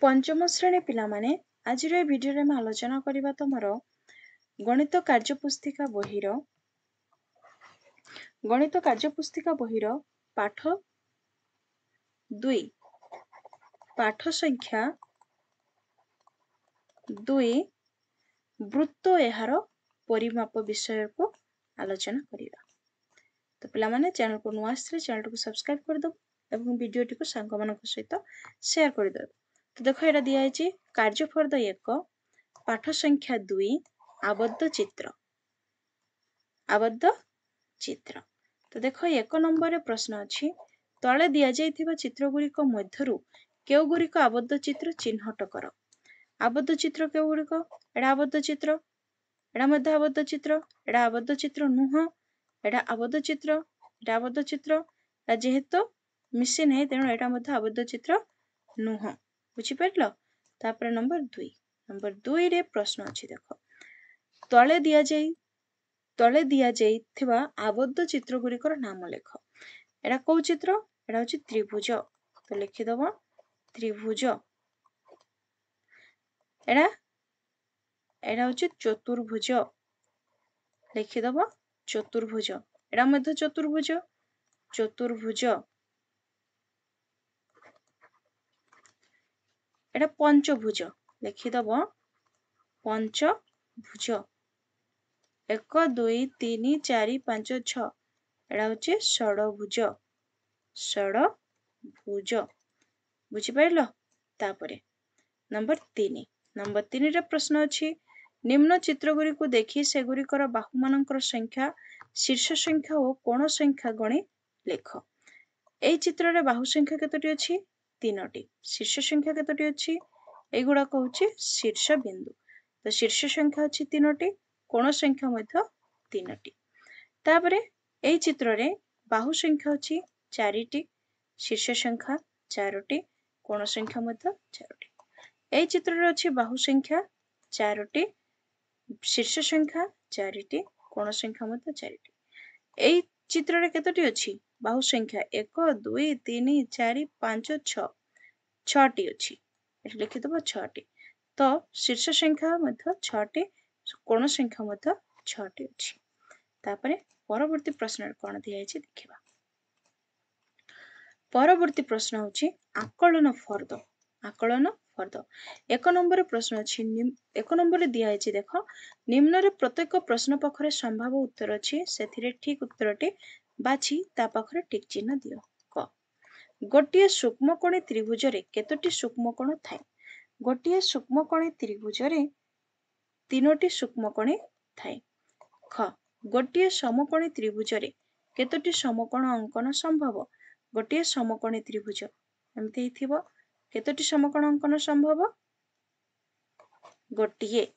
पंचम श्रेणी पिला माने आज भिडियो में आलोचना करबा तमर गणित कार्यपुस्तिका बहिर पाठ 2 पाठ संख्या 2 वृत्त एहार परिमाप विषय को आलोचना करिबा। तो पिला माने चैनल को नुआ आसले चैनल को सब्सक्राइब कर दो एवं वीडियो टी को सांग मानक सहित शेयर कर दो। तो देखो एटा दिया है कार्यफर्द 1 पाठ संख्या 2 आबद्ध चित्र। तो देखो 1 नंबर रे प्रश्न अछि तळे दिया जाइथिबा चित्र गुरिक मध्यरु केउ गुरिक आबद्ध चित्र चिन्हट कर। आबद्ध चित्र केउ गुरिक एडा आबद्ध चित्र एडा मध्य आबद्ध चित्र एडा आबद्ध चित्र नुह एडा आबद्ध चित्र एडा आबद्ध चित्र जेहेतु मिसी नहीं तेणु एडा मध्य आबद्ध चित्र नुह बुझी परलो। तापर नंबर 2 रे प्रश्न अछि देखो तळे दिया जाइथिबा आबद्ध चित्र गुरिकर नाम लेख। एडा को चित्र एडा होछि त्रिभुज तो लिखि दबो त्रिभुज। एडा होछि चतुर्भुज लिखि दबो चतुर्भुज। एडा मध्य चतुर्भुज एडा पंचभुज लिखि दबो पंचभुज 1 2 3 4 5 6 एडा होछि षडभुज बुझी पाइलो। तापरे नंबर 3 रे प्रश्न अछि निम्न चित्र गुरी को देखि से गुरिकर बाहु मानकर संख्या शीर्ष संख्या और कोण संख्या गणी लेख। एई चित्र रे बाहु संख्या केतोटी अछि 3टी शीर्ष संख्या केतोटी अछि एगुडा कहउछि शीर्ष बिंदु। तो शीर्ष संख्या अछि 3टी कोण संख्या मध्य 3टी। तापरे एई चित्र रे बाहु संख्या अछि 4टी शीर्ष संख्या 4टी कोण संख्या मध्य 4टी। एई चित्र रे अछि बाहु संख्या 4टी शीर्ष संख्या 4टी कोण संख्या मध्य 4टी। एई चित्र रे केतोटी अछि बाहु संख्या 1 2 3 4 5 6 6टी अछि एठी लिखि दबो 6टी। तो शीर्ष संख्या मध्य 6टी कोण संख्या मध्य 6टी अछि। तापरे परवर्ती प्रश्न कोन दिया अछि देखिबा। परवर्ती प्रश्न होछि आकलन फर्द 1 नंबर प्रश्न अछि 1 नंबर दिया अछि देखो निम्न रे प्रत्येक प्रश्न पखरे संभाव उत्तर अछि सेथिरे ठीक उत्तरटी बाछि ता पखरे टिक चिन्ह दियो। क गोटिए सूक्ष्मकोणी त्रिभुज रे केतोटी सूक्ष्मकोण थाए। गोटिए सूक्ष्मकोणी त्रिभुज रे 3टी सूक्ष्मकोणी थाए। ख गोटिए समकोणी त्रिभुज रे केतोटी समकोण अंकन संभव। गोटिए समकोणी त्रिभुज एमति हिथिबो केतोटी समकोण अंकन संभव गोटिए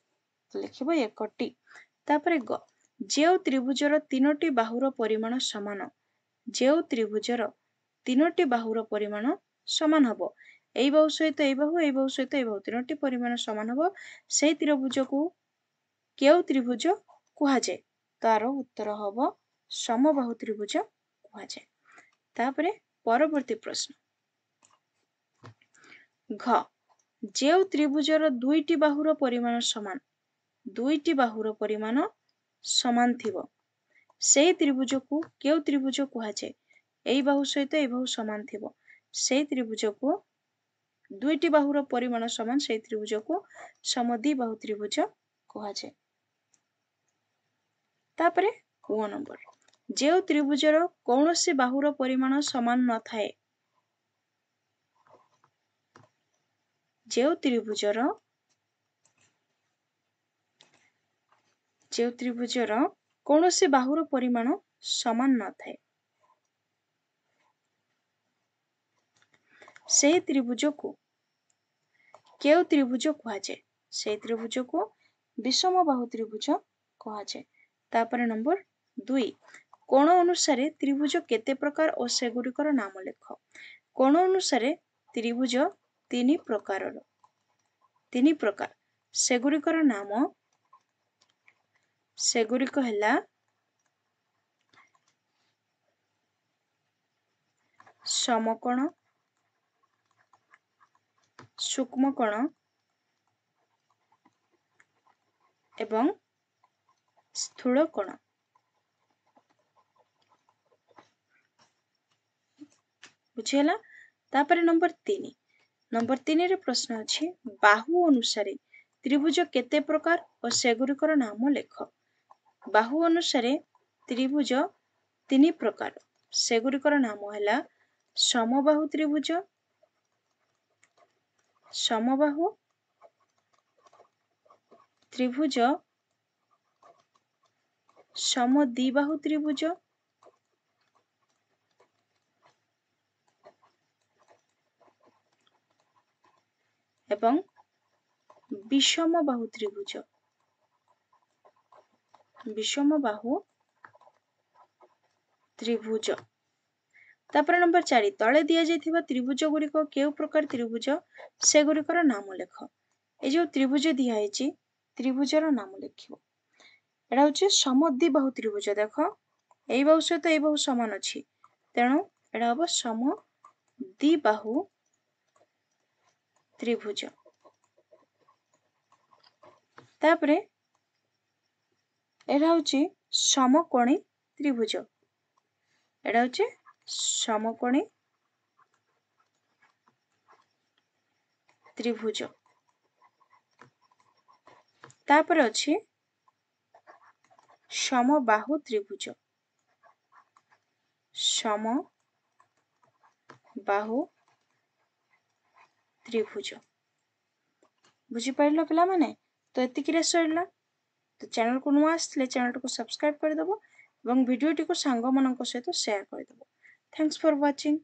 लिखिबो 1टी। तापरे ग जेउ त्रिभुजर 3टी बाहुर परिमाण समान जेउ त्रिभुजर 3टी बाहुर परिमाण समान हबो एई बाहु सहित एई बाहु सहित एई बाहु 3टी परिमाण समान हबो सेई त्रिभुज को केउ त्रिभुज कुहा जाय। तार उत्तर हबो समबाहु त्रिभुज कुहा जाय। तापरे परवर्ती प्रश्न घ जेउ त्रिभुजर 2टी बाहुर परिमाण समान थिबो सेई त्रिभुज को केउ त्रिभुज कुहा जाय। एई बाहु सहित एई बाहु समान थिबो सेई त्रिभुज को 2टी बाहुर परिमाण समान सेई त्रिभुज को समद्विबाहु त्रिभुज कुहा जाय। तापरे 9 नंबर जेउ त्रिभुजर कौनसी बाहुर परिमाण समान न थाए। जेउ त्रिभुजर कौनसी बाहुर परिमाण समान न थाए सेई त्रिभुज को केउ त्रिभुज कुहा जाय। सेई त्रिभुज को विषम बाहु त्रिभुज कुहा जाय। तापर नंबर 2 कोण अनुसारे त्रिभुज केते प्रकार और सेगुड़िकर नाम लेख। कोण अनुसारे त्रिभुज 3 प्रकार सेगुड़िकर नाम सेगुड़िक हैला समकोण सूक्ष्म कोण एवं स्थूल कोण। बुझीगला। तापर नंबर 3 रे प्रश्न अछि बाहु अनुसारे त्रिभुज केते प्रकार और सेगुरिकर नाम लेख। बाहु अनुसारे त्रिभुज 3 प्रकार, सेगुरिकर नाम हैला समबाहु त्रिभुज, समबाहु त्रिभुज, समद्विबाहु त्रिभुज एवं विषमबाहु त्रिभुज। विषमबाहु त्रिभुज। तापर नंबर 4 तले दिया जाइथिबा त्रिभुज गुड़िक केउ प्रकार त्रिभुज सेगुरिकर नाम लेख। ए जो त्रिभुज दिया हैछि त्रिभुजर नाम लेखिबो। एटा होछि समद्विबाहु त्रिभुज। देख एई बाहु सहित एई बाहु समान अछि, तेणु एटा हबो समद्विबाहु त्रिभुज। तापरे एटा होछि समकोणी त्रिभुज। एटा होछि समकोणी त्रिभुज। तापर अछि समबाहु त्रिभुज। समबाहु त्रिभुज। बुझी पाइलो पिला माने? तो एतिकिरे सरिला। तो चैनल को नुआ आसले चैनल को सब्सक्राइब कर दबो एवं वीडियो टी को सांग मानक सहित शेयर कर दबो। Thanks for watching.